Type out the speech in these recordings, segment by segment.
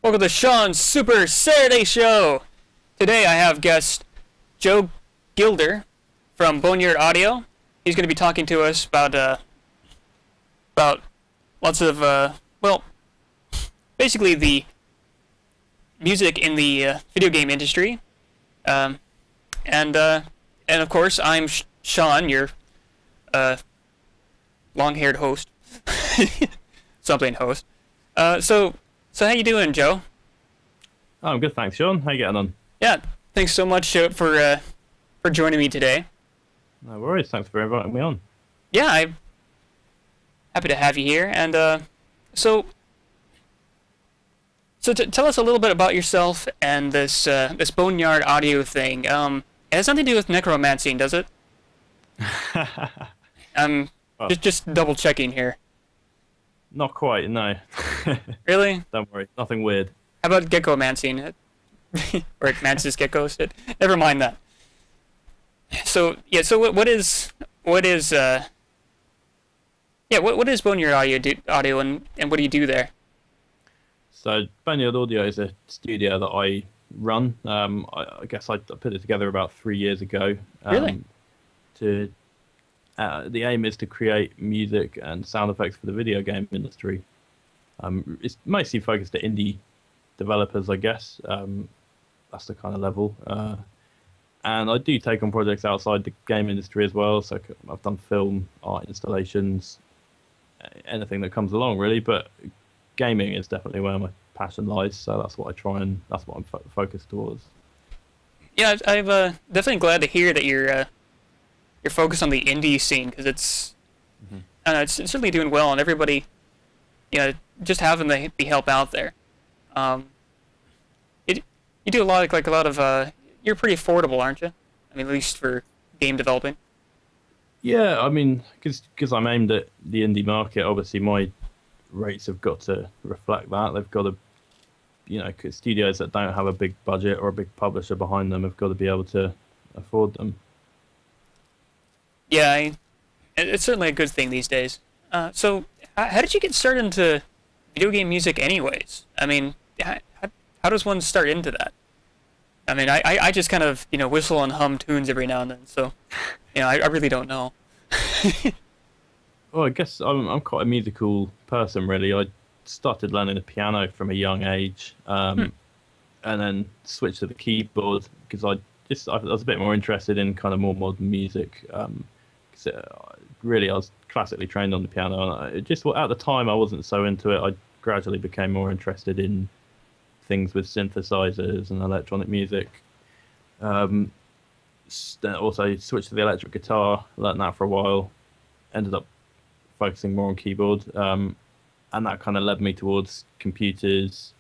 Welcome to Sean's Super Saturday Show. Today I have guest Joe Gilder from Boneyard Audio. He's going to be talking to us about lots of basically the music in the video game industry. And of course I'm Sean, your long-haired host, something host. So how you doing, Joe? Oh, I'm good, thanks, Sean. How you getting on? Yeah, thanks so much for joining me today. No worries. Thanks for inviting me on. Yeah, I'm happy to have you here. And so tell us a little bit about yourself and this Boneyard Audio thing. It has nothing to do with necromancy, does it? Well, just double checking here. Not quite, no. Really? Don't worry, nothing weird. How about geckomancing? Or it mances geckos? Never mind that. So yeah, so what is Boneyard Audio and what do you do there? So Boneyard Audio is a studio that I run. I guess I put it together about 3 years ago. Really? The aim is to create music and sound effects for the video game industry. It's mostly focused at indie developers, I guess. That's the kind of level. And I do take on projects outside the game industry as well. So I've done film, art installations, anything that comes along, really. But gaming is definitely where my passion lies. So that's what that's what I'm focused towards. Yeah, I've definitely glad to hear that you're focused on the indie scene, because it's, I don't know, it's certainly doing well, and everybody, just having the help out there. You do a lot of you're pretty affordable, aren't you? I mean, at least for game developing. Yeah, I mean, because I'm aimed at the indie market, obviously my rates have got to reflect that. They've got to, 'cause studios that don't have a big budget or a big publisher behind them have got to be able to afford them. Yeah, it's certainly a good thing these days. So, how did you get started into video game music anyways? I mean, how does one start into that? I mean, I just kind of, whistle and hum tunes every now and then, so, I really don't know. Well, I guess I'm quite a musical person, really. I started learning the piano from a young age, and then switched to the keyboard because I was a bit more interested in kind of more modern music. Really, I was classically trained on the piano, and at the time I wasn't so into it. I gradually became more interested in things with synthesizers and electronic music. Then also switched to the electric guitar, learned that for a while, ended up focusing more on keyboard, and that kind of led me towards computers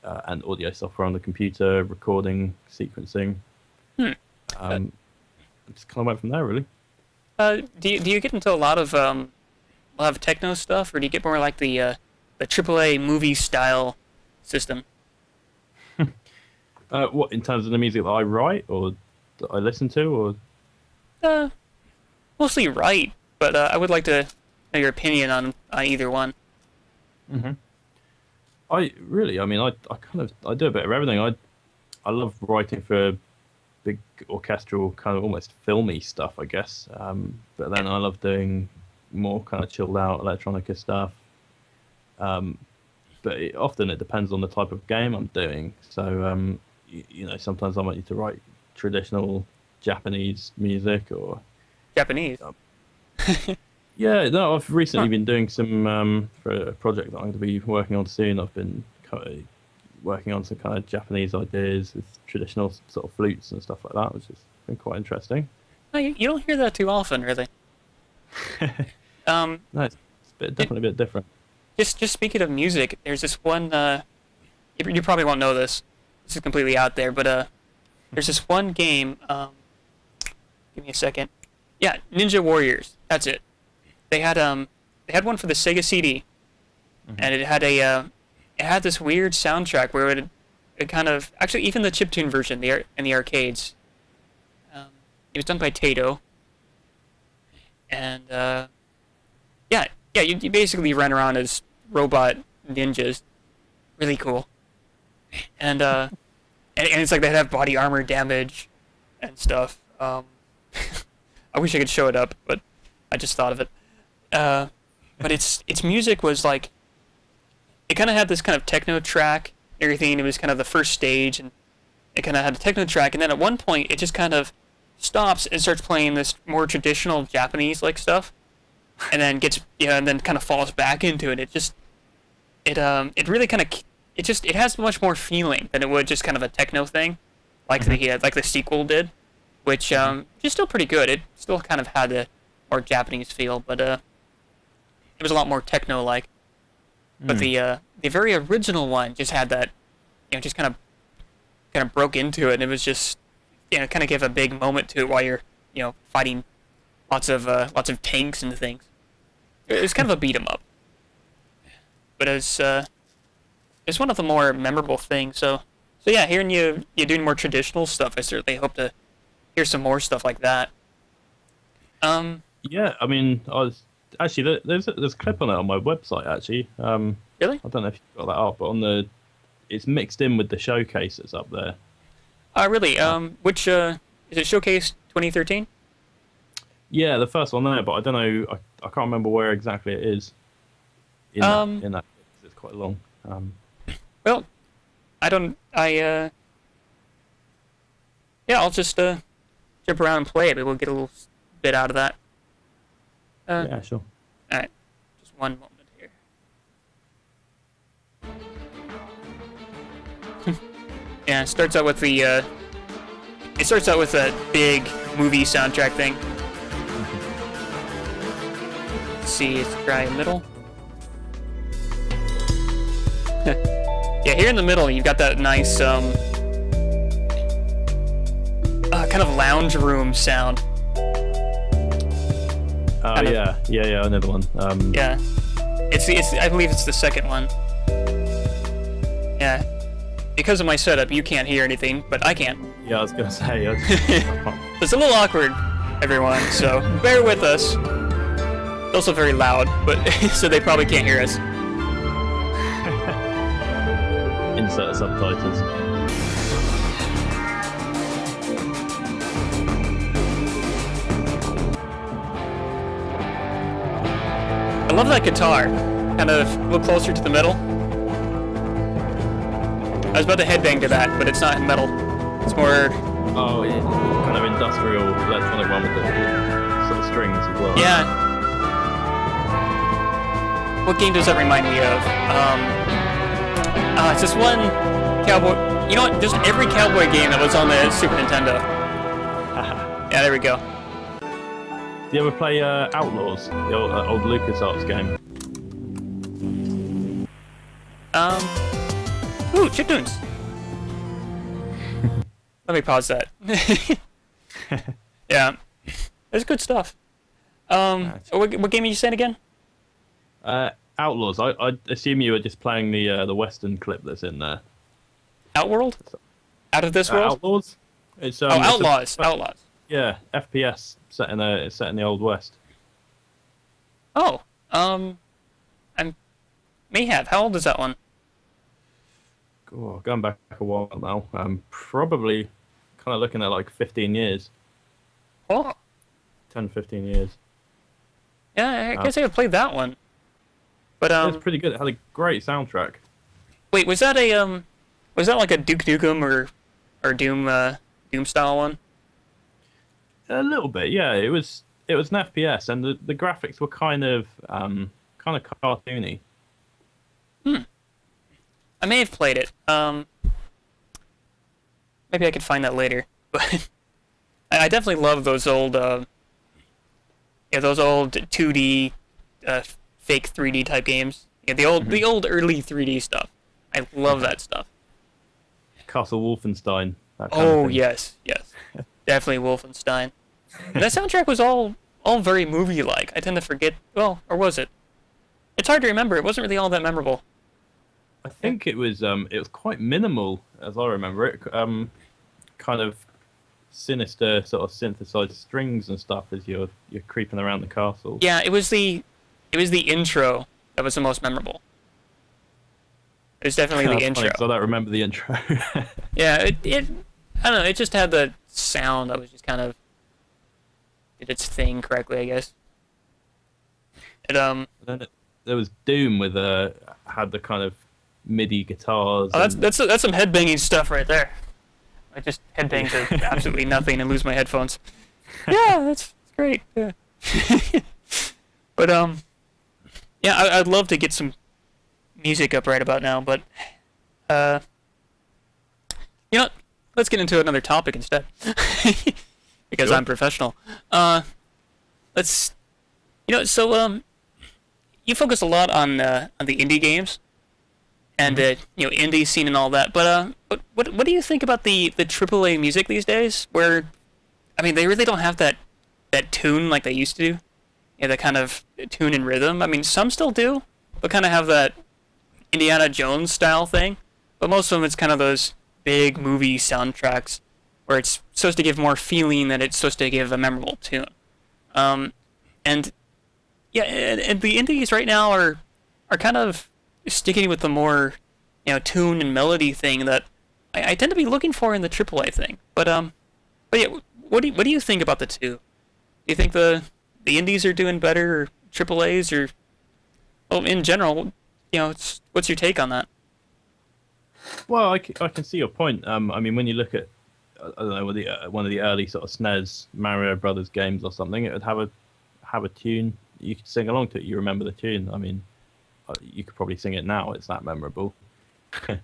and audio software on the computer, recording, sequencing. Just kind of went from there, really. Do you get into a lot of techno stuff, or do you get more like the AAA movie style system? What, in terms of the music that I write or that I listen to, or? Mostly write, but I would like to know your opinion on either one. I do a bit of everything. I love writing for big orchestral, kind of almost filmy stuff, I guess. But then I love doing more kind of chilled out electronica stuff. But often it depends on the type of game I'm doing. So, sometimes I might need to write traditional Japanese music or... Japanese? Yeah, no, I've recently been doing some, for a project that I'm going to be working on soon. I've been kind of working on some kind of Japanese ideas with traditional sort of flutes and stuff like that, which has been quite interesting. No, you don't hear that too often, really. No, it's definitely a bit different. Just speaking of music, there's this one, you probably won't know this. This is completely out there, but there's this one game, give me a second. Yeah, Ninja Warriors, that's it. They had one for the Sega CD, and it had this weird soundtrack where it kind of, actually even the chiptune version in the arcades, it was done by Taito, and yeah, you basically run around as robot ninjas. Really cool. And it's like they'd have body armor damage and stuff. I wish I could show it up, but I just thought of it. But its music was like, it kind of had this kind of techno track, and everything. It was kind of the first stage, and it kind of had a techno track, and then at one point it just kind of stops and starts playing this more traditional Japanese like stuff, and then and then kind of falls back into it. It really kind of it has much more feeling than it would just kind of a techno thing, like the sequel did, which is still pretty good. It still kind of had a more Japanese feel, but it was a lot more techno like. But the very original one just had that, just kind of broke into it, and it was just kind of gave a big moment to it while you're fighting lots of tanks and things. It was kind of a beat 'em up, but it's one of the more memorable things. So yeah, hearing you doing more traditional stuff, I certainly hope to hear some more stuff like that. Yeah, I mean, actually there's a clip on it on my website actually. Really? I don't know if you've got that up, but it's mixed in with the showcase that's up there. Really? Which is it? Showcase 2013? Yeah, the first one there, but I don't know. I can't remember where exactly it is. In that, it's quite long. Well, yeah, I'll just jump around and play it. Maybe we'll get a little bit out of that. Yeah, sure. All right, just one moment here. Yeah, it starts out with the. It starts out with a big movie soundtrack thing. Let's see, it's dry middle. Yeah, here in the middle, you've got that nice kind of lounge room sound. Oh yeah, another one. Yeah, it's I believe it's the second one. Yeah, because of my setup, you can't hear anything, but I can. Yeah, I was gonna say. It's a little awkward, everyone. So bear with us. It's also very loud, but so they probably can't hear us. Insert subtitles. I love that guitar. Kind of a little closer to the middle. I was about to headbang to that, but it's not metal. It's more... Oh, yeah. Kind of industrial electronic one with the sort of strings as well. Yeah. What game does that remind me of? It's this one cowboy... You know what? Just every cowboy game that was on the Super Nintendo. Yeah, there we go. Do you ever play Outlaws, the old LucasArts game? Ooh, chiptunes. Let me pause that. Yeah, that's good stuff. What game are you saying again? Outlaws. I assume you were just playing the Western clip that's in there. Outworld? Out of this world? Outlaws. It's Outlaws. Outlaws. Yeah, FPS set in the Old West. Oh, I may have. How old is that one? Oh, going back a while now. Probably kind of looking at like 15 years. Oh. 10, 15 years. Yeah, I guess I have played that one. But it's pretty good. It had a great soundtrack. Wait, was that like a Duke Nukem or Doom style one? A little bit, yeah. It was an FPS, and the graphics were kind of cartoony. I may have played it. Maybe I could find that later. But I definitely love those old, those old 2D, fake 3D type games. Yeah, the old early 3D stuff. I love that stuff. Castle Wolfenstein. That kind of thing. Yes, definitely Wolfenstein. And that soundtrack was all very movie-like. I tend to forget. Well, or was it? It's hard to remember. It wasn't really all that memorable. I think it was quite minimal, as I remember it. Kind of sinister sort of synthesized strings and stuff as you're creeping around the castle. Yeah, it was the intro that was the most memorable. It's definitely the That's intro. funny 'cause I don't remember the intro. Yeah, it I don't know. It just had the sound that was just kind of did its thing correctly, I guess. It Then there was Doom with had the kind of MIDI guitars. Oh, that's some headbanging stuff right there. I just headbang to absolutely nothing and lose my headphones. Yeah, that's great. Yeah. But yeah, I'd love to get some music up right about now, but you know, what? Let's get into another topic instead, because Sure. I'm professional. Let's, you focus a lot on the indie games, and indie scene and all that. But what do you think about the AAA music these days? Where, I mean, they really don't have that tune like they used to do. Yeah, that kind of tune and rhythm. I mean, some still do, but kind of have that Indiana Jones style thing. But most of them, it's kind of those big movie soundtracks where it's supposed to give more feeling than it's supposed to give a memorable tune. And yeah, and the indies right now are kind of sticking with the more tune and melody thing that I tend to be looking for in the AAA thing. But yeah, what do you think about the two? Do you think the indies are doing better, or AAAs, or well, in general, what's your take on that? Well, I can see your point. I mean, when you look at, I don't know, one of the early sort of SNES Mario Brothers games or something, it would have a tune. You could sing along to it. You remember the tune. I mean, you could probably sing it now. It's that memorable. You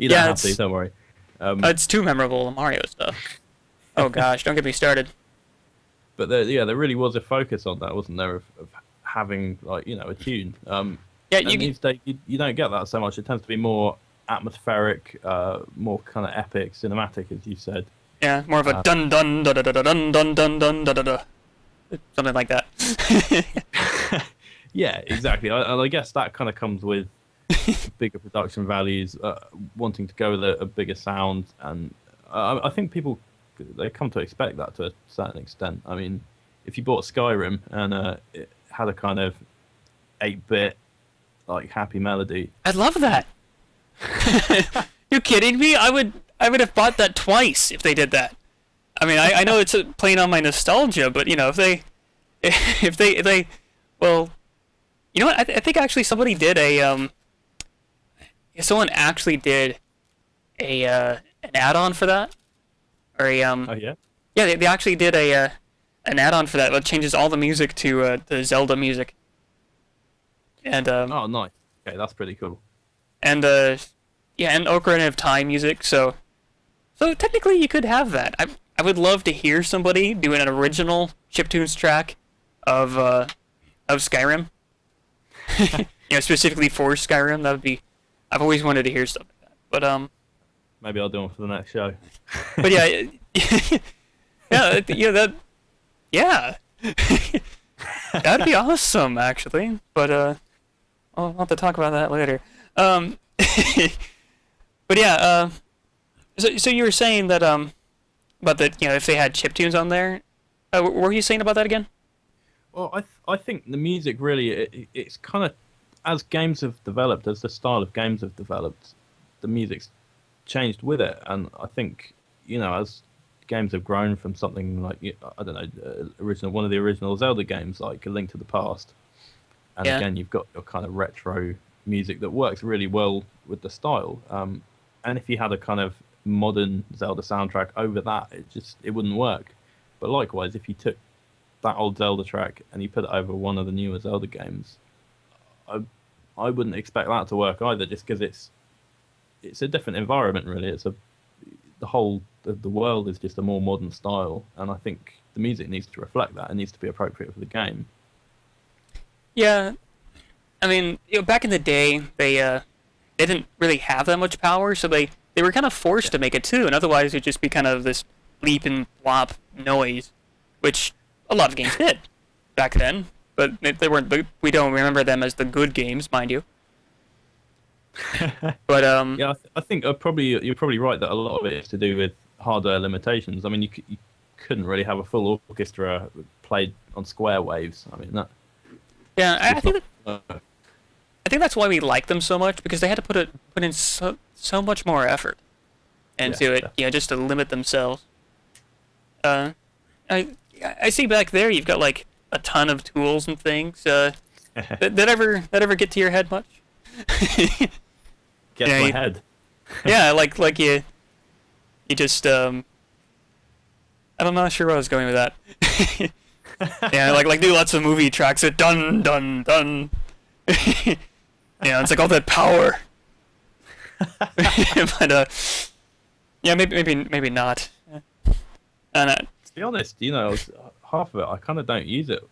don't have to. Don't worry. It's too memorable, the Mario stuff. Oh gosh, don't get me started. But there really was a focus on that, wasn't there, of having a tune. Yeah, and these days you don't get that so much. It tends to be more atmospheric, more kind of epic, cinematic, as you said. Yeah, more of a dun dun da da da dun dun dun dun da da da, something like that. Yeah, exactly. I guess that kind of comes with bigger production values, wanting to go with a bigger sound, and I think people they come to expect that to a certain extent. I mean, if you bought Skyrim and it had a kind of 8-bit happy melody, I'd love that. You kidding me? I would have bought that twice if they did that. I mean, I know it's playing on my nostalgia, but if they, well, you know what? I think actually somebody did someone actually did an add-on for that, or oh yeah, yeah, they actually did an add-on for that. It changes all the music to the Zelda music, and oh nice, okay, that's pretty cool. and yeah, and Ocarina of Time music. So technically you could have that. I would love to hear somebody do an original chiptunes track of Skyrim. Specifically for Skyrim. That would be. I've always wanted to hear stuff like that. But Maybe I'll do one for the next show. But yeah, yeah. That'd be awesome, actually. But I'll have to talk about that later. But yeah, so you were saying that about the if they had chiptunes on there, what were you saying about that again? Well, I think the music really it's kind of, as games have developed, as the style of games have developed, the music's changed with it, and I think as games have grown from something like I don't know, one of the original Zelda games like A Link to the Past, and again you've got your kind of retro music that works really well with the style, and if you had a kind of modern Zelda soundtrack over that, it wouldn't work. But likewise, if you took that old Zelda track and you put it over one of the newer Zelda games, I wouldn't expect that to work either, just because it's a different environment really. The world is just a more modern style, and I think the music needs to reflect that. It needs to be appropriate for the game. Yeah, I mean, back in the day, they didn't really have that much power, so they were kind of forced to make it too, and otherwise it'd just be kind of this bleep and blop noise, which a lot of games did back then, but they weren't. We don't remember them as the good games, mind you. But yeah, I think you're probably right that a lot of it is to do with hardware limitations. I mean, you couldn't really have a full orchestra played on square waves. I mean that. Yeah, I think that, I think that's why we like them so much, because they had to put in so much more effort into it, just to limit themselves. I I see back there you've got like a ton of tools and things. That ever get to your head much? Get to my head. Yeah, like you just I'm not sure where I was going with that. Yeah, like do lots of movie tracks that dun dun dun. Yeah, it's like all that power. But yeah, maybe not. To be honest, half of it I kind of don't use it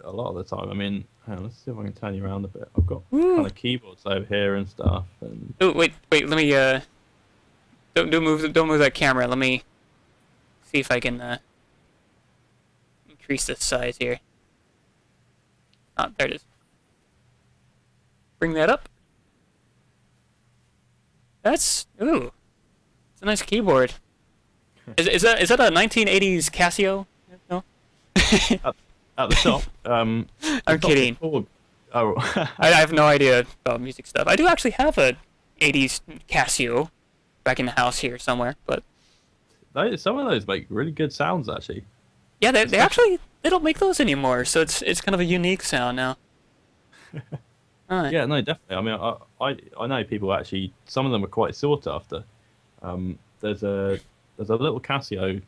a lot of the time. I mean, hang on, let's see if I can turn you around a bit. I've got kind of keyboards over here and stuff. And oh wait, let me don't move that camera. Let me see if I can increase the size here. Oh, there it is. Bring that up. It's a nice keyboard. Is that a 1980s Casio? No. at the top. I'm kidding. Oh. I have no idea about music stuff. I do actually have a 80s Casio back in the house here somewhere, but some of those make really good sounds actually. Yeah, they don't make those anymore, so it's kind of a unique sound now. Right. Yeah, no, definitely. I mean, I know people actually. Some of them are quite sought after. There's a little Casio.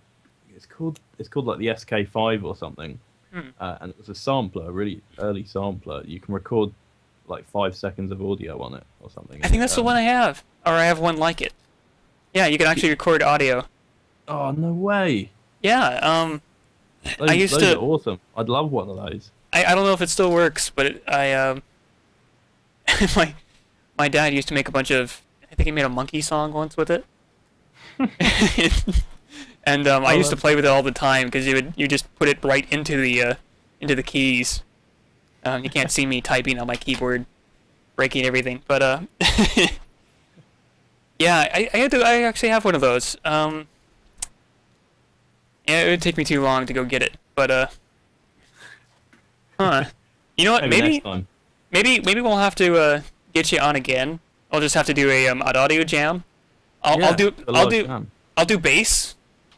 It's called like the SK5 or something, and it was a sampler, a really early sampler. You can record like 5 seconds of audio on it or something. I think that's the one I have, or I have one like it. Yeah, you can actually record audio. Oh no way! Yeah, those are awesome. I'd love one of those. I don't know if it still works, but my dad used to make a bunch of. I think he made a monkey song once with it. And I used to play with it all the time because you just put it right into the keys. You can't see me typing on my keyboard, breaking everything. But yeah, I actually have one of those. Yeah, it would take me too long to go get it. But you know what? Maybe next time. Maybe we'll have to get you on again. I'll just have to do an audio jam. I'll do bass,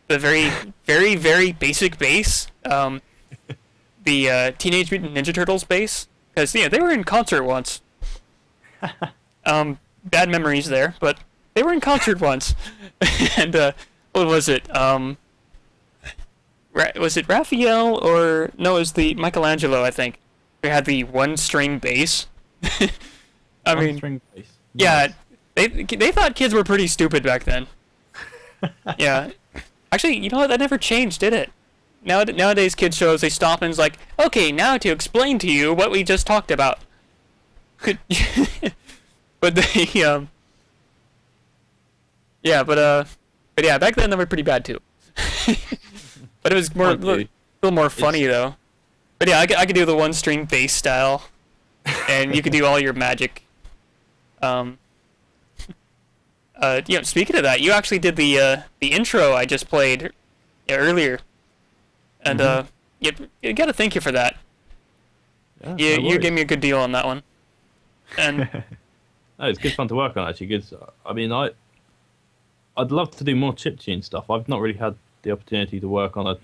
the very very very basic bass. The Teenage Mutant Ninja Turtles bass, because they were in concert once. Bad memories there, but they were in concert once. And what was it? Was it Raphael or no? It was the Michelangelo, I think. They had the one-string bass. I mean, one-string bass. Yeah, they thought kids were pretty stupid back then. Yeah, actually, you know what? That never changed, did it? Nowadays, kids shows they stop and it's like, okay, now to explain to you what we just talked about. But they yeah, but yeah, back then they were pretty bad too. But it was a little more funny though. But yeah, I could do the one-string bass style, and you could do all your magic. Speaking of that, you actually did the intro I just played earlier, and you gotta thank you for that. Yeah, you gave me a good deal on that one. And no, it's good fun to work on actually. Because I mean, I'd love to do more chiptune stuff. I've not really had the opportunity to work on a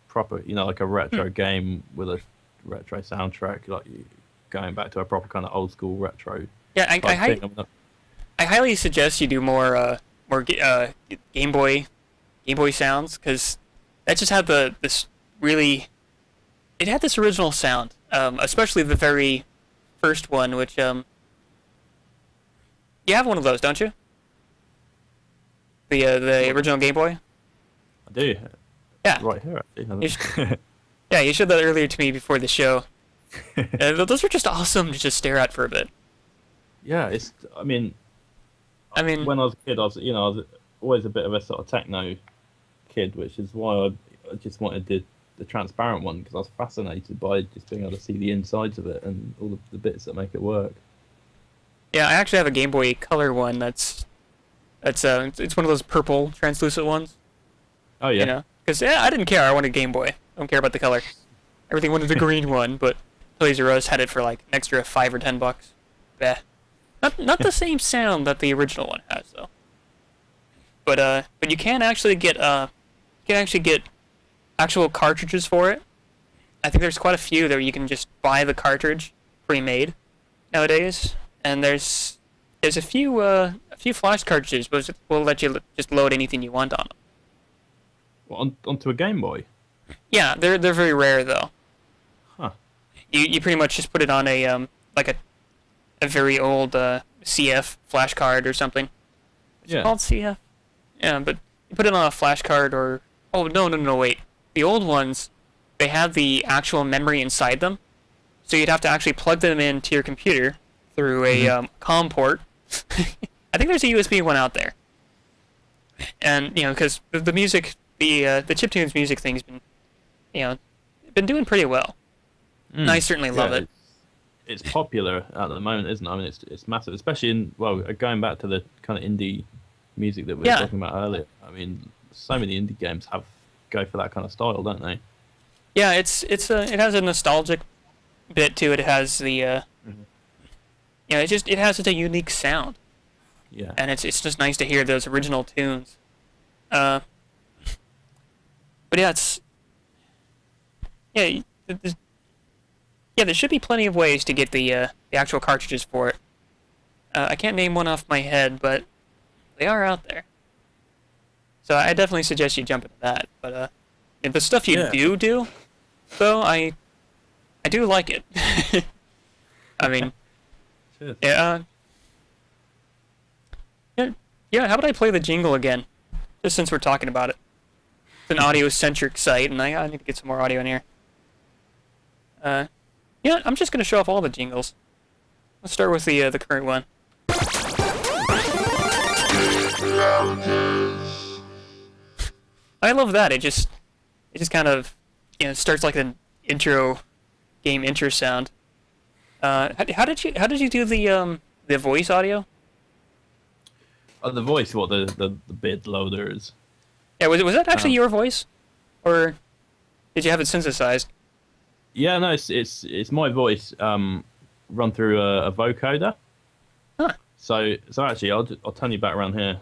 proper, like a retro game with a retro soundtrack, like going back to a proper kind of old school retro. Yeah, I highly suggest you do more Game Boy sounds, because that just had this original sound, especially the very first one, which you have one of those, don't you? The original Game Boy. I do. Yeah. Right here, actually. Yeah, you showed that earlier to me before the show. Those are just awesome to just stare at for a bit. Yeah, I mean, when I was a kid, I was always a bit of a sort of techno kid, which is why I just wanted the transparent one, because I was fascinated by just being able to see the insides of it and all the bits that make it work. Yeah, I actually have a Game Boy Color one. It's one of those purple translucent ones. Oh yeah. Because I didn't care. I wanted Game Boy. I don't care about the color. Everything wanted the green one, but Toys R Us had it for like an extra $5 or $10. bleh. Not the same sound that the original one has though. But you can actually get actual cartridges for it. I think there's quite a few there. You can just buy the cartridge pre-made nowadays, and there's a few flash cartridges, but will let you just load anything you want on them. Well, onto a Game Boy. Yeah, they're very rare though. Huh. You pretty much just put it on a like a very old CF flash card or something. It's called CF. Yeah, but you put it on a flash card or no wait. The old ones, they have the actual memory inside them, so you'd have to actually plug them into your computer through a COM port. I think there's a USB one out there, and because the music, the chiptunes music thing's been doing pretty well. And I certainly love it. It's popular at the moment, isn't it? I mean, it's massive, especially in going back to the kind of indie music that we were talking about earlier. I mean, so many indie games go for that kind of style, don't they? Yeah, it has a nostalgic bit to it. It has the it has such a unique sound. Yeah. And it's just nice to hear those original tunes. But yeah, there should be plenty of ways to get the actual cartridges for it. I can't name one off my head, but they are out there. So I definitely suggest you jump into that. But the stuff you do, though, I do like it. I mean, yeah. How about I play the jingle again, just since we're talking about it? It's an audio-centric site, and I need to get some more audio in here. I'm just gonna show off all the jingles. Let's start with the current one. I love that. It just kind of starts like an game intro sound. How did you do the voice audio? The voice, the bit loaders. Yeah, was that actually your voice, or did you have it synthesized? Yeah, no, it's my voice run through a vocoder. Huh. So actually, I'll turn you back around here.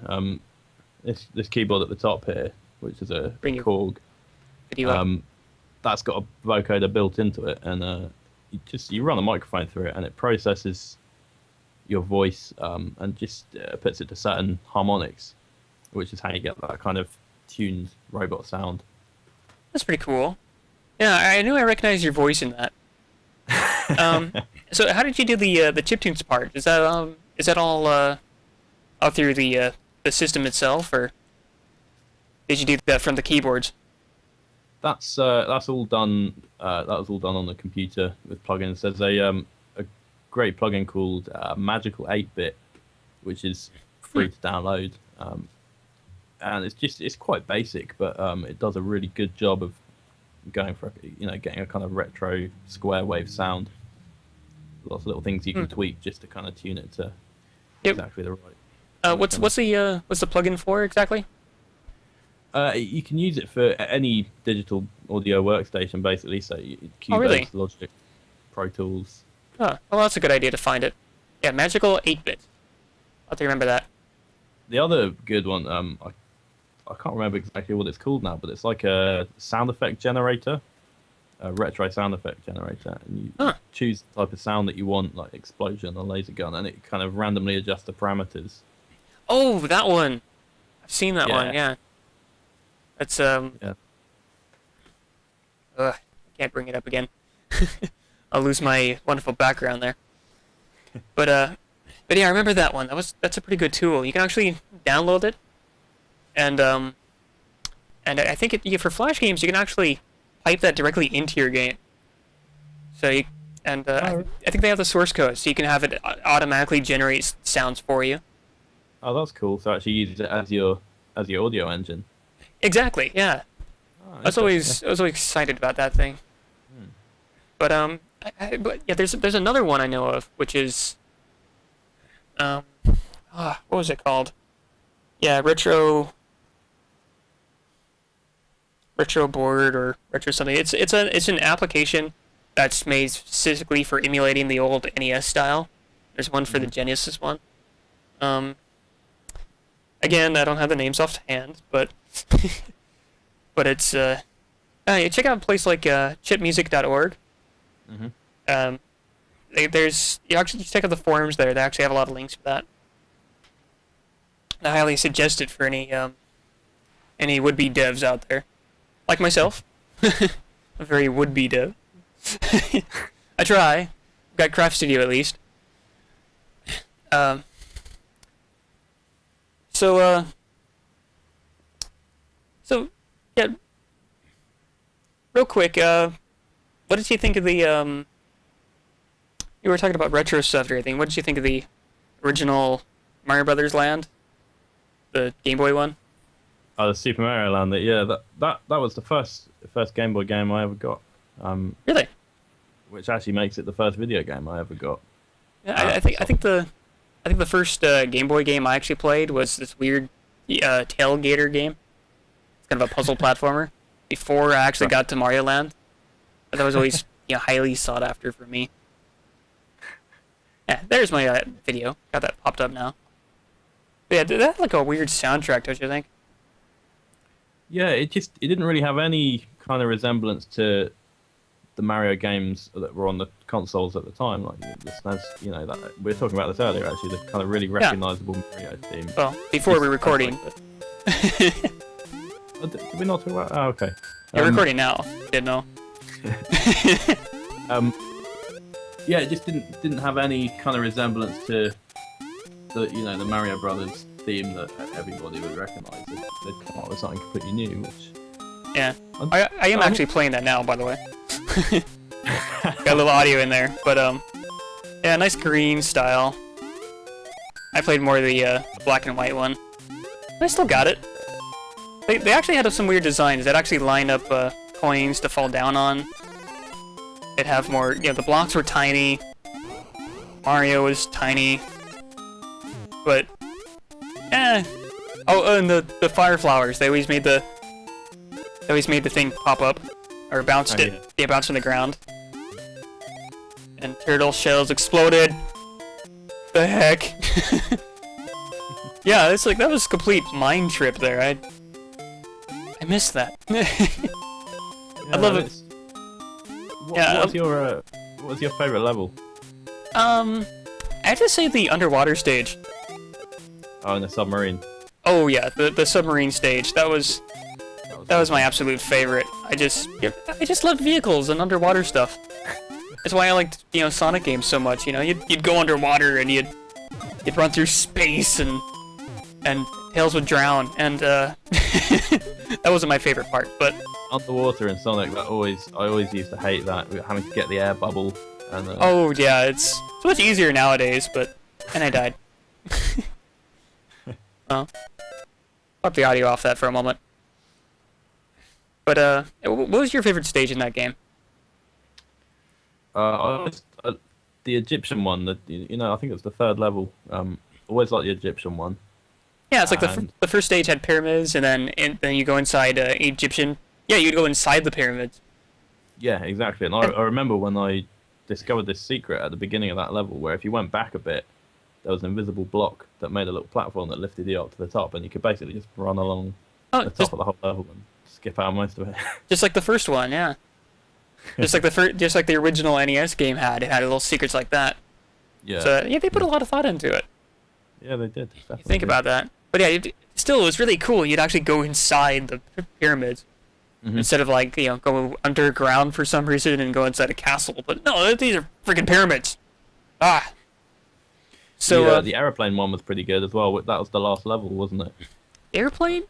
This keyboard at the top here, which is a Korg. That's got a vocoder built into it, and you run a microphone through it, and it processes your voice and just puts it to certain harmonics, which is how you get that kind of tuned robot sound. That's pretty cool. Yeah, I knew I recognized your voice in that. So how did you do the chiptunes part? Is that all through the system itself, or did you do that from the keyboards? That's all done. That was all done on the computer with plugins. There's a great plugin called Magical 8-Bit, which is free to download, and it's quite basic, but it does a really good job of going for getting a kind of retro square wave sound. Lots of little things you can tweak just to kind of tune it to exactly the right. What's the plugin for exactly? You can use it for any digital audio workstation, basically. So Cubase, really? Logic, Pro Tools. Oh, well, that's a good idea to find it. Yeah, Magical 8-Bit. I'll have to remember that. The other good one, I can't remember exactly what it's called now, but it's like a sound effect generator, a retro sound effect generator, and you choose the type of sound that you want, like explosion or laser gun, and it kind of randomly adjusts the parameters. Oh, that one! I've seen that one. Yeah. That's Yeah. I can't bring it up again. I'll lose my wonderful background there. But yeah, I remember that one. That's a pretty good tool. You can actually download it, and I think for Flash games you can actually pipe that directly into your game. So I think they have the source code, so you can have it automatically generate sounds for you. Oh, that's cool. So actually use it as your audio engine. Exactly. Yeah. I was always excited about that thing. But but yeah, there's another one I know of, which is what was it called? Yeah, retro board or retro something. It's an application that's made specifically for emulating the old NES style There's one for the Genesis one. Again, I don't have the names offhand, but but it's you check out a place like chipmusic.org. Mm-hmm. You actually check out the forums there. They actually have a lot of links for that. I highly suggest it for any would-be devs out there, like myself. A very would-be dev. I try. Got Craft Studio at least. So yeah. Real quick, what did you think of the You were talking about retro stuff and everything. What did you think of the original Mario Brothers Land, the Game Boy one? Oh, the Super Mario Land. That was the first Game Boy game I ever got. Really? Which actually makes it the first video game I ever got. Yeah, I think the first Game Boy game I actually played was this weird Tailgater game. It's kind of a puzzle platformer. Before I actually got to Mario Land, that was always highly sought after for me. Yeah, there's my video. Got that popped up now. But yeah, that had like a weird soundtrack, don't you think? Yeah, it didn't really have any kind of resemblance to the Mario games that were on the consoles at the time, like the SNES. That we were talking about this earlier. Actually, the kind of really recognizable Mario theme. Well, before we're recording. Did we not talk about? Oh, okay. You're recording now. Didn't know. Yeah, it just didn't have any kind of resemblance to the Mario Brothers theme that everybody would recognize. They'd come up with something completely new, which... Yeah. I am actually playing that now, by the way. Got a little audio in there, but yeah, nice green style. I played more of the black and white one. I still got it. They actually had some weird designs that actually line up coins to fall down on. They'd have more, the blocks were tiny. Mario was tiny. But, oh, and the fire flowers, they always made the thing pop up. Or bounced it. Yeah. They bounced on the ground. And turtle shells exploded. The heck? Yeah, it's like, that was a complete mind trip there. I missed that. I love it. What was your favorite level? I have to say the underwater stage. Oh, in the submarine. Oh yeah, the submarine stage. That was my absolute favorite. I just loved vehicles and underwater stuff. That's why I liked Sonic games so much. You'd go underwater and you'd run through space and Tails would drown, and that wasn't my favorite part. But underwater in Sonic, I always used to hate that, having to get the air bubble. And oh yeah, it's much easier nowadays. And I died. Well, pop the audio off that for a moment. But what was your favorite stage in that game? The Egyptian one. I think it was the third level. Always like the Egyptian one. Yeah, it's like the first stage had pyramids, and then you go inside Egyptian. Yeah, you'd go inside the pyramids. Yeah, exactly. And I remember when I discovered this secret at the beginning of that level, where if you went back a bit, there was an invisible block that made a little platform that lifted you up to the top, and you could basically just run along the top of the whole level and skip out most of it. Just like the first one, yeah. just like the original NES game had. It had little secrets like that. Yeah. So yeah, they put a lot of thought into it. Yeah, they did. You think about that. But yeah, still, it was really cool. You'd actually go inside the pyramids instead of go underground for some reason and go inside a castle. But no, these are freaking pyramids. Ah. So the airplane one was pretty good as well. That was the last level, wasn't it? Airplane?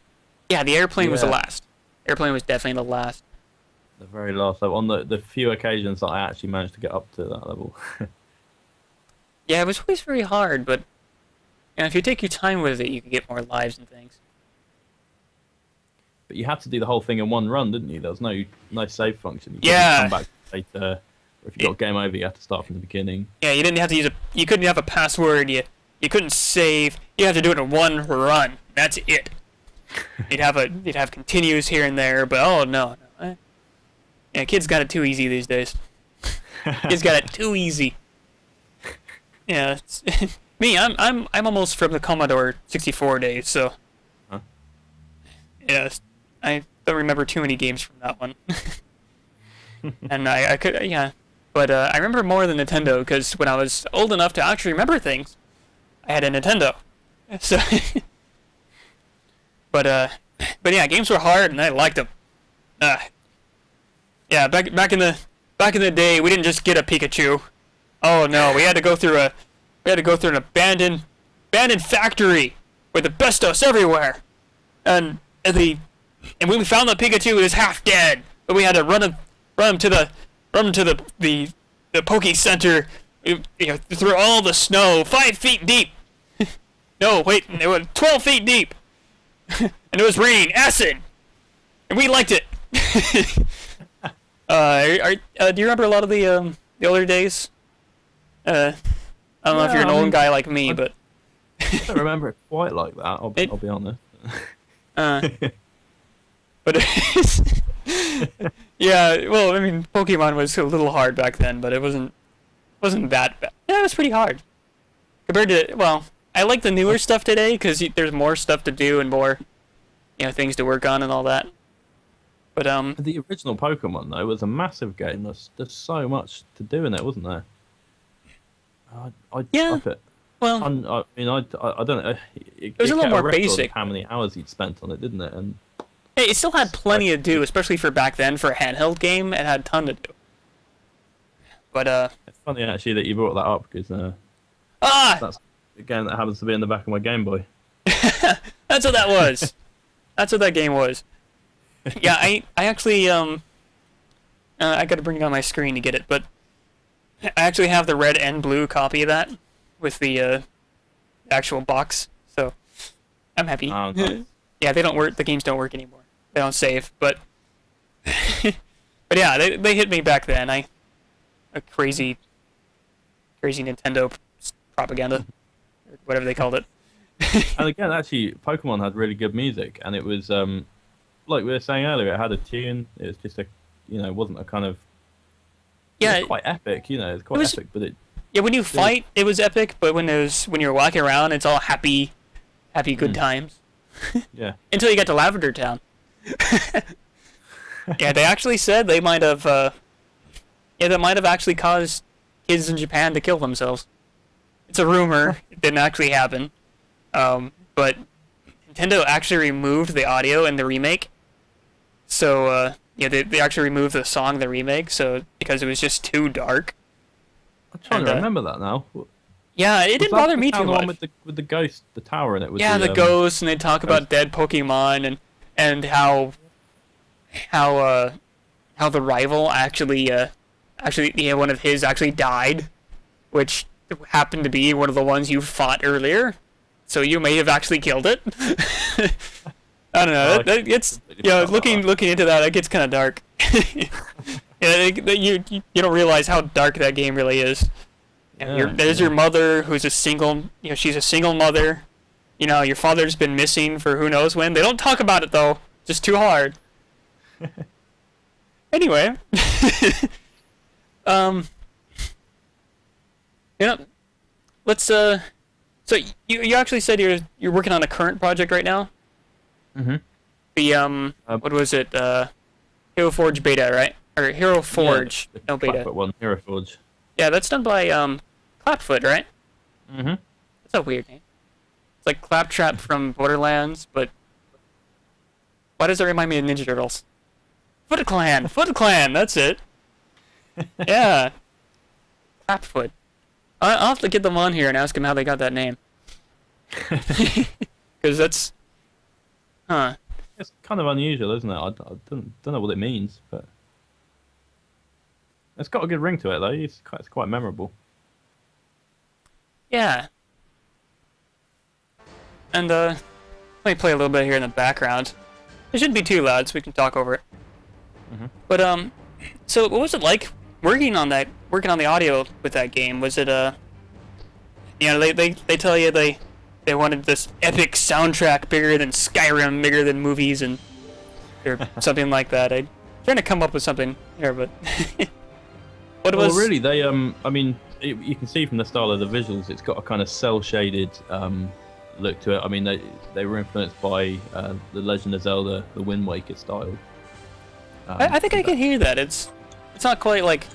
Yeah, the airplane was the last. Airplane was definitely the last. The very last level. On the few occasions that I actually managed to get up to that level. Yeah, it was always very hard, but if you take your time with it, you can get more lives and things. But you had to do the whole thing in one run, didn't you? There was no save function. You couldn't come back later. Or if you got game over, you had to start from the beginning. Yeah, you didn't have to you couldn't have a password. You couldn't save. You had to do it in one run. That's it. You'd have continues here and there, but oh no. Yeah, kids got it too easy these days. Kids got it too easy. Yeah, me. I'm almost from the Commodore 64 days, so Huh? yeah, I don't remember too many games from that one. And I could, yeah, but I remember more than Nintendo because when I was old enough to actually remember things, I had a Nintendo. So, but yeah, games were hard and I liked them. Yeah, back in the day, we didn't just get a Pikachu. Oh no, we had to go through an abandoned factory with asbestos everywhere, and when we found the Pikachu, it was half dead. But we had to run him to the Poke Center, through all the snow, 5 feet deep. No, wait, it was 12 feet deep, and it was raining acid, and we liked it. Do you remember a lot of the older days? I don't know if you're an old guy like me, but I don't remember it quite like that. I'll be honest. But yeah, well, I mean, Pokemon was a little hard back then, but it wasn't that bad. Yeah, it was pretty hard compared to. Well, I like the newer stuff today because there's more stuff to do and more, things to work on and all that. But the original Pokemon though was a massive game. There's so much to do in it, wasn't there? I'd Yeah. love it. Well, I mean, I don't know. It was a little kept more record of basic. how many hours he'd spent on it, didn't it? And hey, it still had plenty to do, especially for back then for a handheld game. It had a ton to do. But it's funny actually that you brought that up because that's a game that happens to be in the back of my Game Boy. That's what that was. That's what that game was. Yeah, I actually I gotta bring it on my screen to get it, but I actually have the red and blue copy of that with the actual box, so I'm happy. Oh, nice. Yeah, they don't work. The games don't work anymore. They don't save, but but yeah, they hit me back then. A crazy Nintendo propaganda, or whatever they called it. And again, actually, Pokemon had really good music, and it was like we were saying earlier, it had a tune. It was just it wasn't a kind of it was quite epic. It was quite epic, but yeah, when you fight, it was epic, but when you're walking around, it's all happy good times. Yeah. Until you get to Lavender Town. Yeah, they actually said they might have actually caused kids in Japan to kill themselves. It's a rumor. It didn't actually happen. But Nintendo actually removed the audio in the remake. So, they actually removed the song in the remake, so because it was just too dark. I'm trying to remember that now. Yeah, it didn't bother me too much. With the ghost, the tower in it. With the ghosts, and they talk about dead Pokemon and how the rival actually one of his actually died, which happened to be one of the ones you fought earlier. So you may have actually killed it. I don't know. It's looking into that, it gets kind of dark. You don't realize how dark that game really is. There's your mother, who's a single. She's a single mother. Your father's been missing for who knows when. They don't talk about it though. Just too hard. Anyway, let's So you actually said you're working on a current project right now. Mm-hmm. The what was it? Hero Forge beta, right? Or Hero Forge? Yeah, no beta. Clapfoot one, Hero Forge. Yeah, that's done by Clapfoot, right? Mm-hmm. That's a weird name. It's like Claptrap from Borderlands, but why does that remind me of Ninja Turtles? Foot Clan, that's it. Yeah. Clapfoot. I'll have to get them on here and ask them how they got that name. Because that's... Huh. It's kind of unusual, isn't it? I don't know what it means, but... It's got a good ring to it, though. It's quite memorable. Yeah. And, let me play a little bit here in the background. It shouldn't be too loud, so we can talk over it. Mm-hmm. But, so what was it like working on the audio with that game? Was it, they tell you they wanted this epic soundtrack bigger than Skyrim, bigger than movies, and or something like that. I'm trying to come up with something here, but... Well, really, they, I mean, you can see from the style of the visuals, it's got a kind of cell shaded look to it. I mean, they were influenced by the Legend of Zelda, the Wind Waker style. I think I can hear that. It's not quite like,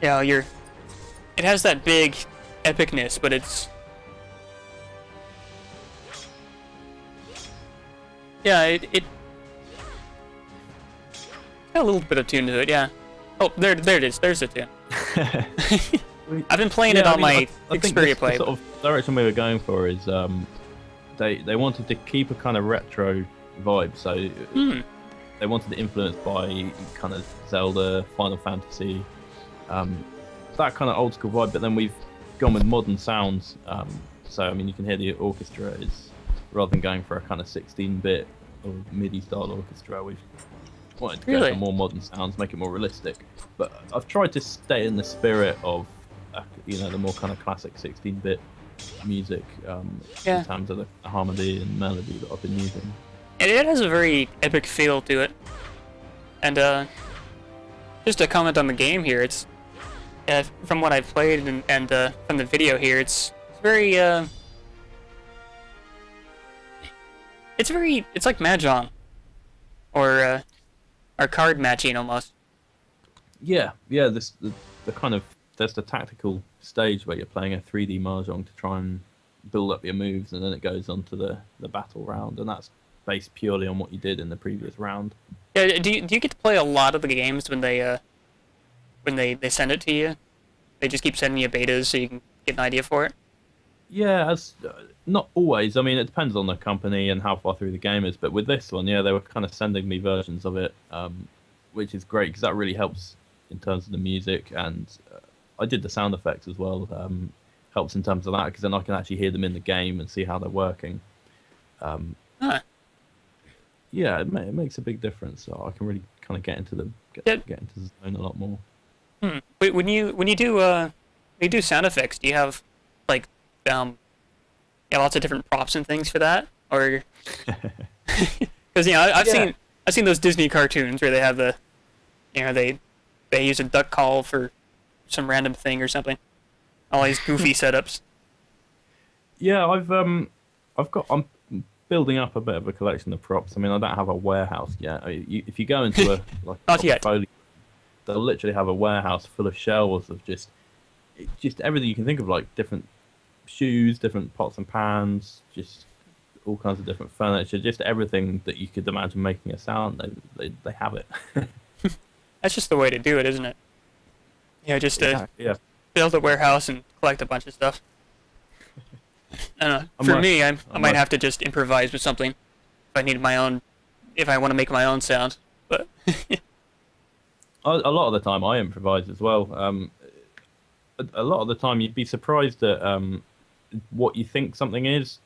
you know, it has that big epicness, but it's, yeah, it got a little bit of tune to it, yeah. Oh, there it is. There's the tune. I've been playing it on my Xperia Play. The sort of direction we were going for is they wanted to keep a kind of retro vibe, so they wanted to influence by kind of Zelda, Final Fantasy, that kind of old school vibe. But then we've gone with modern sounds. So I mean, you can hear the orchestra is, rather than going for a kind of 16-bit or MIDI style orchestra, we've wanted to go for more modern sounds, make it more realistic. But I've tried to stay in the spirit of, you know, the more kind of classic 16-bit music in terms of the harmony and melody that I've been using. It has a very epic feel to it. And just to comment on the game here, it's from what I've played and from the video here, it's very it's like Mahjong or card matching almost. Yeah. The kind of, there's the tactical stage where you're playing a 3D mahjong to try and build up your moves, and then it goes on to the battle round, and that's based purely on what you did in the previous round. Yeah, do you get to play a lot of the games when they send it to you? They just keep sending you betas so you can get an idea for it? Yeah, not always. I mean, it depends on the company and how far through the game is, but with this one, yeah, they were kind of sending me versions of it, which is great because that really helps in terms of the music, and I did the sound effects as well. Helps in terms of that because then I can actually hear them in the game and see how they're working. Yeah, it makes a big difference. So I can really kind of get into the zone a lot more. Wait, when you do sound effects, do you have like lots of different props and things for that, or because I've seen those Disney cartoons where they have the they use a duck call for some random thing or something. All these goofy setups. Yeah, I'm building up a bit of a collection of props. I mean, I don't have a warehouse yet. If you go into a portfolio, they'll literally have a warehouse full of shelves of just everything you can think of, like different shoes, different pots and pans, just all kinds of different furniture, just everything that you could imagine making a sound. They have it. That's just the way to do it, isn't it? Yeah, just build a warehouse and collect a bunch of stuff. I don't know. For me, I might have to just improvise with something if I want to make my own sound. But a lot of the time, I improvise as well. A lot of the time, you'd be surprised at what you think something is.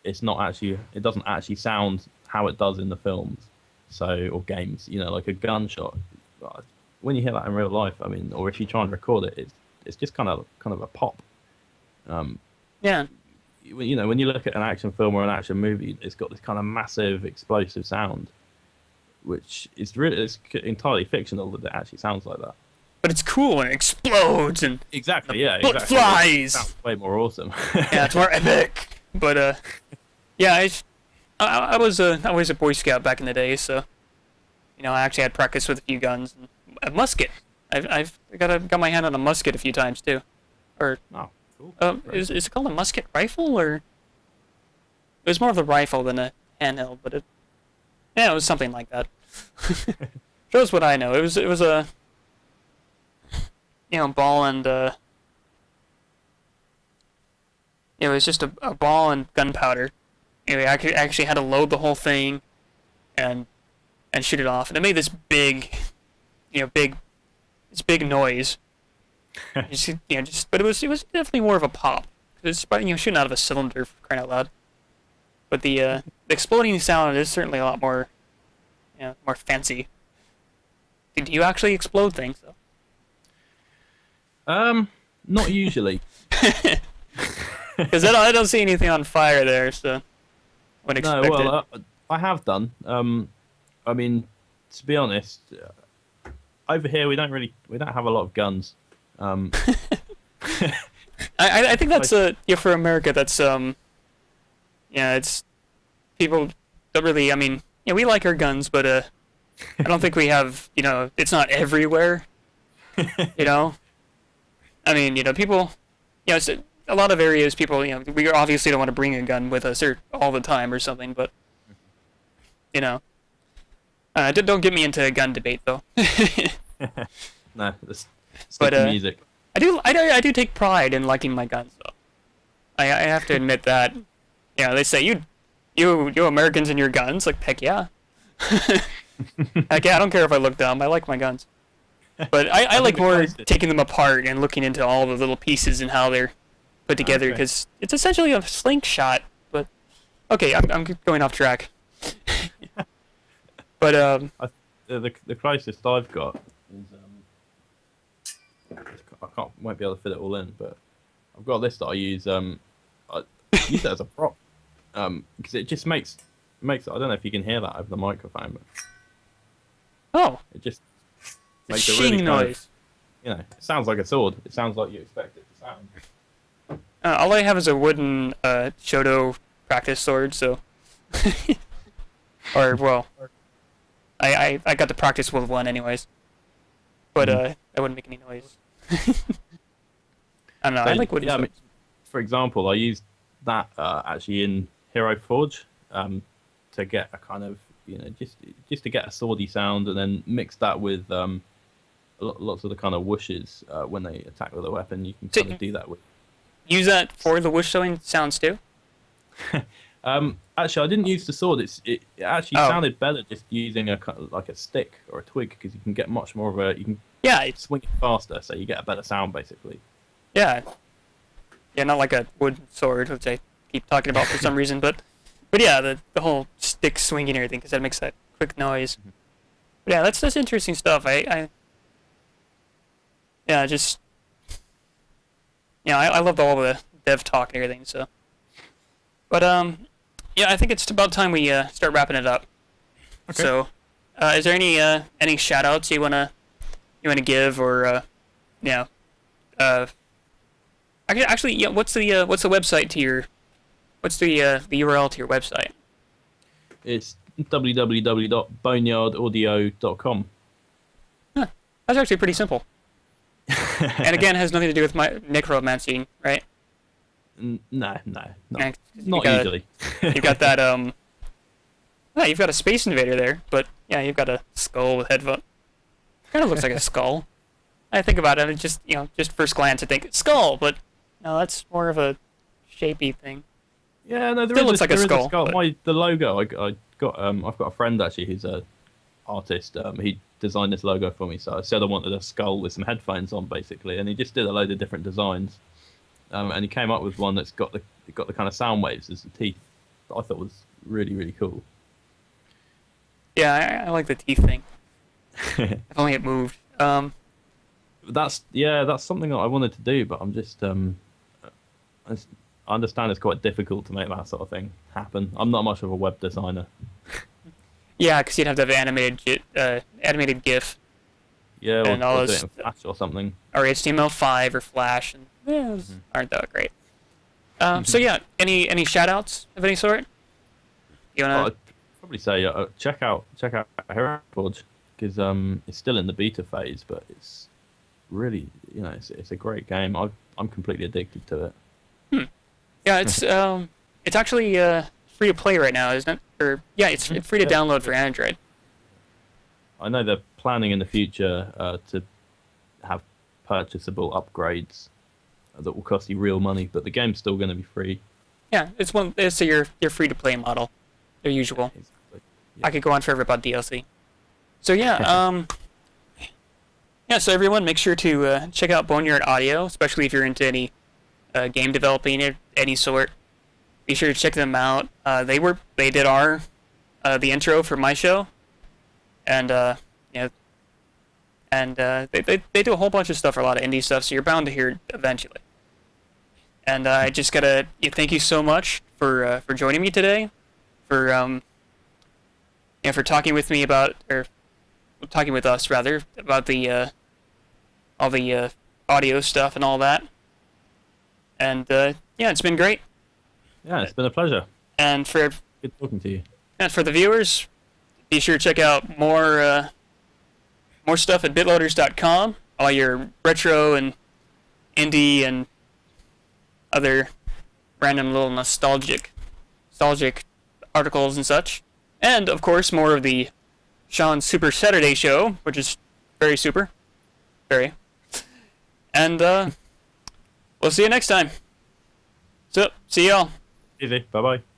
It doesn't actually sound how it does in the films, or games. You know, like a gunshot. When you hear that in real life, I mean, or if you try and record it, it's just kind of a pop. Yeah. You know, when you look at an action film or an action movie, it's got this kind of massive explosive sound, which is it's entirely fictional that it actually sounds like that. But it's cool and it explodes and bullet flies. It sounds way more awesome. Yeah, it's more epic. But yeah, I was a Boy Scout back in the day, so I actually had practice with a few guns and a musket. I've got my hand on a musket a few times too. Or cool. Is it called a musket rifle, or it was more of a rifle than a handheld, but it was something like that. Shows what I know. It was a ball and it was just a ball and gunpowder. I actually had to load the whole thing and shoot it off, and it made this big noise. But it was definitely more of a pop. It's shooting out of a cylinder, for crying out loud. But the exploding sound is certainly a lot more more fancy. Do you actually explode things though? Not usually. Because I don't see anything on fire there, so wouldn't expect it. No, well, I have done. I mean, to be honest, over here we don't have a lot of guns. I think that's for America. That's it's people don't really. I mean, we like our guns, but I don't think we have. It's not everywhere. You know, I mean, people. It's a lot of areas. People, we obviously don't want to bring a gun with us or all the time or something, but don't get me into a gun debate though. No, stick But to music. I do take pride in liking my guns though. I have to admit that. They say you Americans and your guns, like heck yeah. Heck yeah, I don't care if I look dumb. I like my guns. But I like more taking them apart and looking into all the little pieces and how they're put together, because it's essentially a slingshot. But okay, I'm going off track. But the closest I've got is won't be able to fit it all in, but I've got this that I use. I use it as a prop because it just makes. I don't know if you can hear that over the microphone, but it just makes a really noise. It sounds like a sword. It sounds like you expect it to sound. All I have is a wooden Shoto practice sword, so I got to practice with one anyways, but I wouldn't make any noise. I don't know. I like wooden swords. For example, I used that actually in Hero Forge to get a kind of just to get a swordy sound, and then mix that with lots of the kind of whooshes when they attack with a weapon. You can kind of do that with. Use that for the whoosh sounds too. Actually, I didn't use the sword. It actually sounded better just using a stick or a twig, because you can get much more of a. You can swing it faster, so you get a better sound basically. Yeah, not like a wood sword, which I keep talking about for some reason, but yeah, the whole stick swinging and everything, because that makes that quick noise. Mm-hmm. But yeah, that's interesting stuff. I loved all the dev talk and everything. So, but I think it's about time we start wrapping it up. Okay. So, is there any shout outs you wanna give, or actually, what's the website to your, what's the URL to your website? It's www.boneyardaudio.com. Huh. That's actually pretty simple. And again, it has nothing to do with my necromancy, right? No, Yeah, not usually. You've got that you've got a Space Invader there, but yeah, you've got a skull with headbutt. Kind of looks like a skull. I think about it, and just first glance, I think skull, but no, that's more of a shapey thing. Yeah, no, there looks like a skull. The logo, I've got a friend actually who's a artist. He designed this logo for me, so I said I wanted a skull with some headphones on, basically, and he just did a load of different designs, and he came up with one that's got the kind of sound waves as the teeth that I thought was really, really cool. Yeah, I like the teeth thing. If only it moved. That's something that I wanted to do, but I'm just I understand it's quite difficult to make that sort of thing happen. I'm not much of a web designer. Yeah, because you'd have to have animated GIF. Yeah, or do it in Flash or something. Or HTML5 or Flash, and those aren't that great. So yeah, any shout-outs of any sort? You wanna? I'd probably say check out Hero Forge, because it's still in the beta phase, but it's really it's a great game. I'm completely addicted to it. Yeah, it's actually free to play right now, isn't it? Or yeah, it's free to download for Android. I know they're planning in the future to have purchasable upgrades that will cost you real money, but the game's still going to be free. Yeah, it's your free to play model, their usual. Exactly. Yeah. I could go on forever about DLC. So yeah, so everyone, make sure to check out Boneyard Audio, especially if you're into any game developing of any sort. Be sure to check them out. They did the intro for my show, and they do a whole bunch of stuff for a lot of indie stuff, so you're bound to hear it eventually. And I just gotta thank you so much for joining me today, for talking with me about, or talking with us rather, about the all the audio stuff and all that. And yeah, it's been great. Yeah, it's been a pleasure. And for Good talking to you. the viewers, be sure to check out more stuff at bitloaders.com. All your retro and indie and other random little nostalgic articles and such. And of course, more of the Sean's Super Saturday show, which is very super. Very. And we'll see you next time. So, see y'all. Easy. Bye bye.